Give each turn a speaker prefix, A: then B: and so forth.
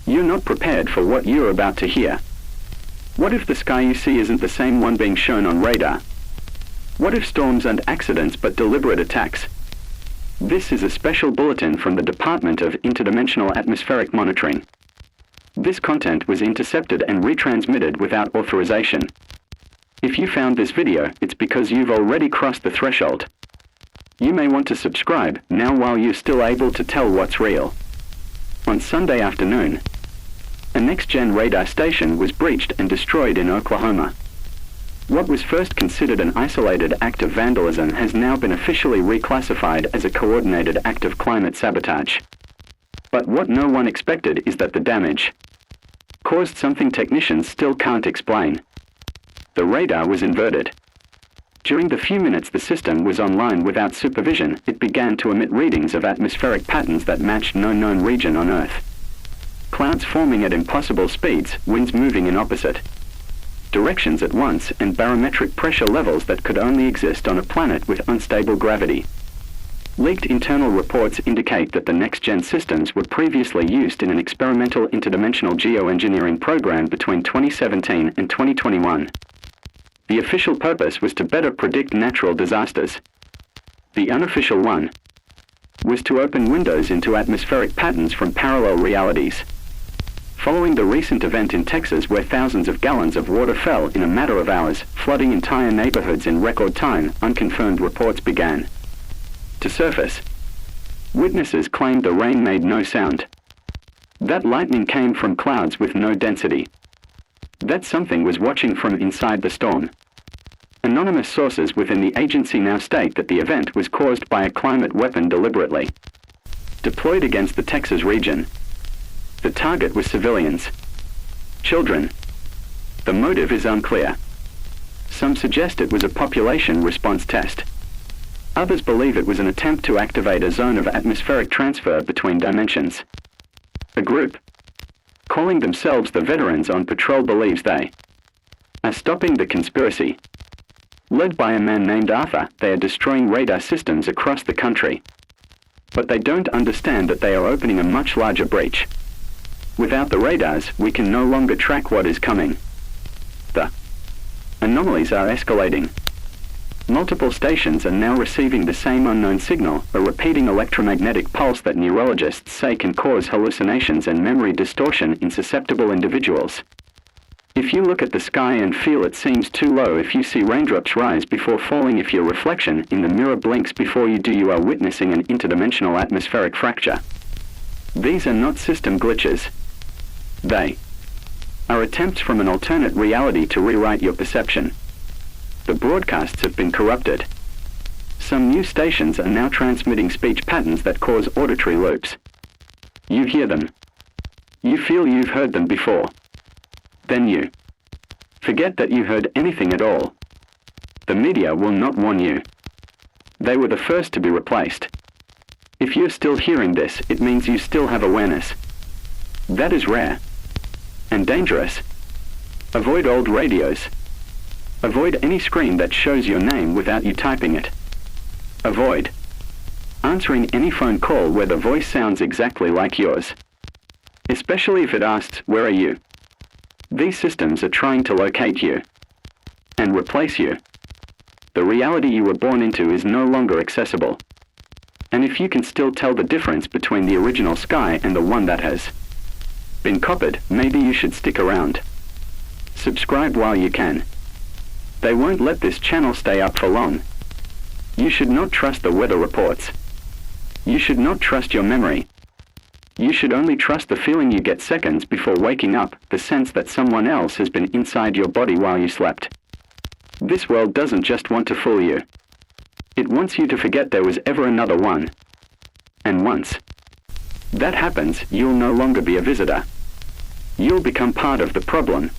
A: You're not prepared for what you're about to hear. What if the sky you see isn't the same one being shown on radar? What if storms aren't accidents but deliberate attacks? This is a special bulletin from the Department of Interdimensional Atmospheric Monitoring. This content was intercepted and retransmitted without authorization. If you found this video, it's because you've already crossed the threshold. You may want to subscribe now while you're still able to tell what's real. On Sunday afternoon, a NextGen radar station was breached and destroyed in Oklahoma. What was first considered an isolated act of vandalism has now been officially reclassified as a coordinated act of climate sabotage. But what no one expected is that the damage caused something technicians still can't explain. The radar was inverted. During the few minutes the system was online without supervision, it began to emit readings of atmospheric patterns that matched no known region on Earth. Clouds forming at impossible speeds, winds moving in opposite directions at once, and barometric pressure levels that could only exist on a planet with unstable gravity. Leaked internal reports indicate that the NextGen systems were previously used in an experimental interdimensional geoengineering program between 2017 and 2021. The official purpose was to better predict natural disasters. The unofficial one was to open windows into atmospheric patterns from parallel realities. Following the recent event in Texas where thousands of gallons of water fell in a matter of hours, flooding entire neighborhoods in record time, unconfirmed reports began to surface. Witnesses claimed the rain made no sound. That lightning came from clouds with no density. That something was watching from inside the storm. Anonymous sources within the agency now state that the event was caused by a climate weapon deliberately deployed against the Texas region. The target was civilians. Children. The motive is unclear. Some suggest it was a population response test. Others believe it was an attempt to activate a zone of atmospheric transfer between dimensions. A group calling themselves the Veterans on Patrol believes they are stopping the conspiracy. Led by a man named Arthur, they are destroying radar systems across the country. But they don't understand that they are opening a much larger breach. Without the radars, we can no longer track what is coming. The anomalies are escalating. Multiple stations are now receiving the same unknown signal, a repeating electromagnetic pulse that neurologists say can cause hallucinations and memory distortion in susceptible individuals. If you look at the sky and feel it seems too low, if you see raindrops rise before falling, if your reflection in the mirror blinks before you do, you are witnessing an interdimensional atmospheric fracture. These are not system glitches. They are attempts from an alternate reality to rewrite your perception. The broadcasts have been corrupted. Some new stations are now transmitting speech patterns that cause auditory loops. You hear them. You feel you've heard them before. Then you forget that you heard anything at all. The media will not warn you. They were the first to be replaced. If you're still hearing this, it means you still have awareness. That is rare and dangerous. Avoid old radios. Avoid any screen that shows your name without you typing it. Avoid answering any phone call where the voice sounds exactly like yours, especially if it asks, "Where are you?" These systems are trying to locate you and replace you. The reality you were born into is no longer accessible. And if you can still tell the difference between the original sky and the one that has been copied, maybe you should stick around. Subscribe while you can. They won't let this channel stay up for long. You should not trust the weather reports. You should not trust your memory. You should only trust the feeling you get seconds before waking up, the sense that someone else has been inside your body while you slept. This world doesn't just want to fool you. It wants you to forget there was ever another one. And once that happens, you'll no longer be a visitor. You'll become part of the problem.